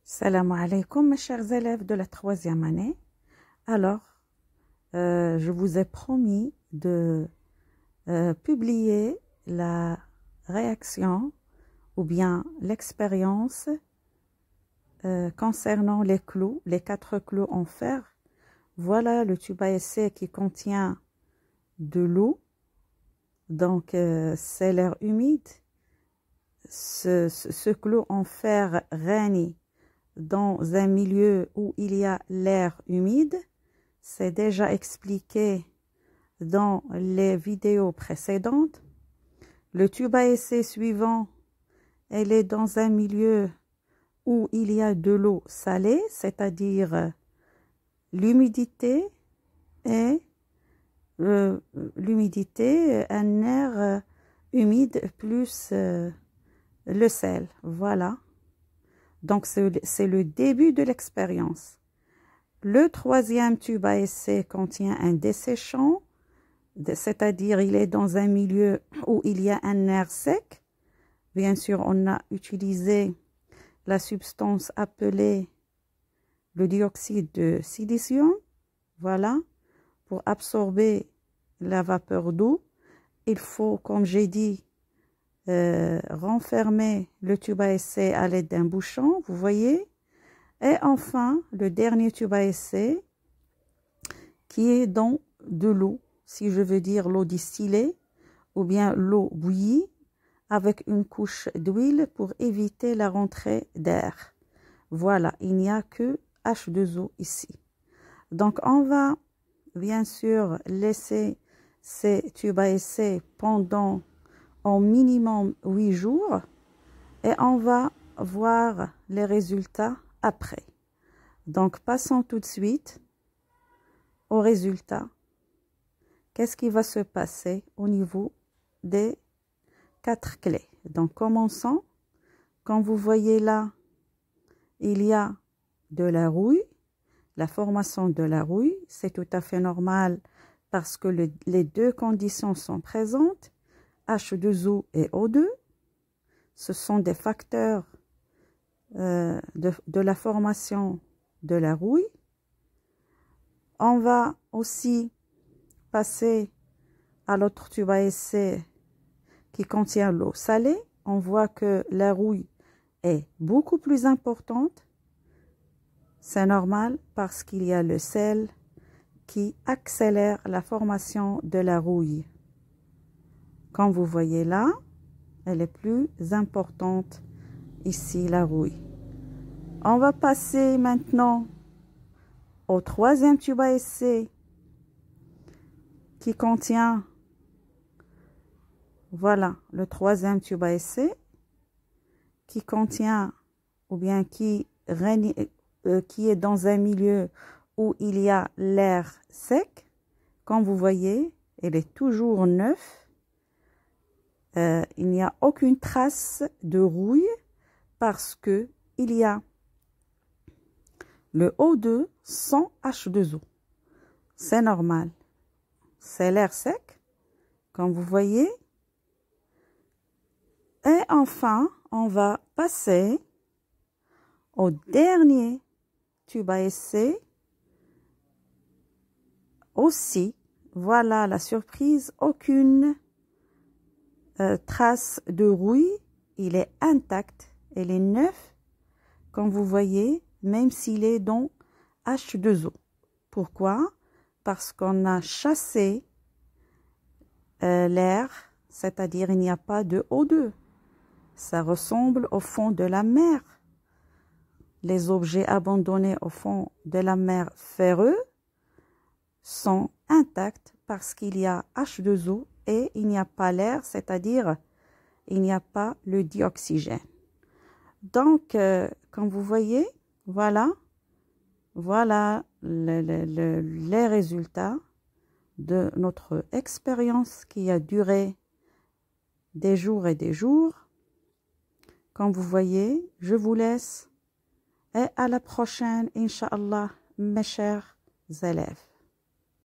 Salam alaikum, mes chers élèves de la troisième année. Alors, je vous ai promis de publier la réaction ou bien l'expérience concernant les clous, les 4 clous en fer. Voilà le tube à essai qui contient de l'eau, donc c'est l'air humide. Ce clou en fer règne dans un milieu où il y a l'air humide. C'est déjà expliqué dans les vidéos précédentes. Le tube à essai suivant, elle est dans un milieu où il y a de l'eau salée, c'est-à-dire l'humidité et un air humide plus le sel. Voilà. Donc, c'est le début de l'expérience. Le troisième tube à essai contient un desséchant, c'est-à-dire il est dans un milieu où il y a un air sec. Bien sûr, on a utilisé la substance appelée le dioxyde de silicium, voilà, pour absorber la vapeur d'eau. Il faut, comme j'ai dit, renfermer le tube à essai à l'aide d'un bouchon, vous voyez. Et enfin, le dernier tube à essai qui est dans de l'eau, si je veux dire l'eau distillée ou bien l'eau bouillie avec une couche d'huile pour éviter la rentrée d'air. Voilà, il n'y a que H2O ici. Donc, on va bien sûr laisser ces tubes à essai pendant au minimum 8 jours et on va voir les résultats après. Donc, passons tout de suite aux résultats. Qu'est-ce qui va se passer au niveau des 4 clés? Donc, commençons. Comme vous voyez là, il y a de la rouille, la formation de la rouille. C'est tout à fait normal parce que les deux conditions sont présentes. H2O et O2, ce sont des facteurs de la formation de la rouille. On va aussi passer à l'autre tube à essai qui contient l'eau salée. On voit que la rouille est beaucoup plus importante. C'est normal parce qu'il y a le sel qui accélère la formation de la rouille. Comme vous voyez là, elle est plus importante ici, la rouille. On va passer maintenant au troisième tube à essai qui contient, voilà, le troisième tube à essai qui contient ou bien qui est dans un milieu où il y a l'air sec. Comme vous voyez, elle est toujours neuve. Il n'y a aucune trace de rouille parce que il y a le O2 sans H2O. C'est normal. C'est l'air sec, comme vous voyez. Et enfin, on va passer au dernier tube à essai. Aussi, voilà la surprise, aucune trace de rouille, il est intact, il est neuf, comme vous voyez, même s'il est dans H2O. Pourquoi? Parce qu'on a chassé l'air, c'est-à-dire il n'y a pas de O2. Ça ressemble au fond de la mer. Les objets abandonnés au fond de la mer ferreux sont intacts parce qu'il y a H2O et il n'y a pas l'air, c'est-à-dire il n'y a pas le dioxygène. Donc, comme vous voyez, voilà les résultats de notre expérience qui a duré des jours et des jours. Comme vous voyez, je vous laisse et à la prochaine, Inch'Allah, mes chers élèves.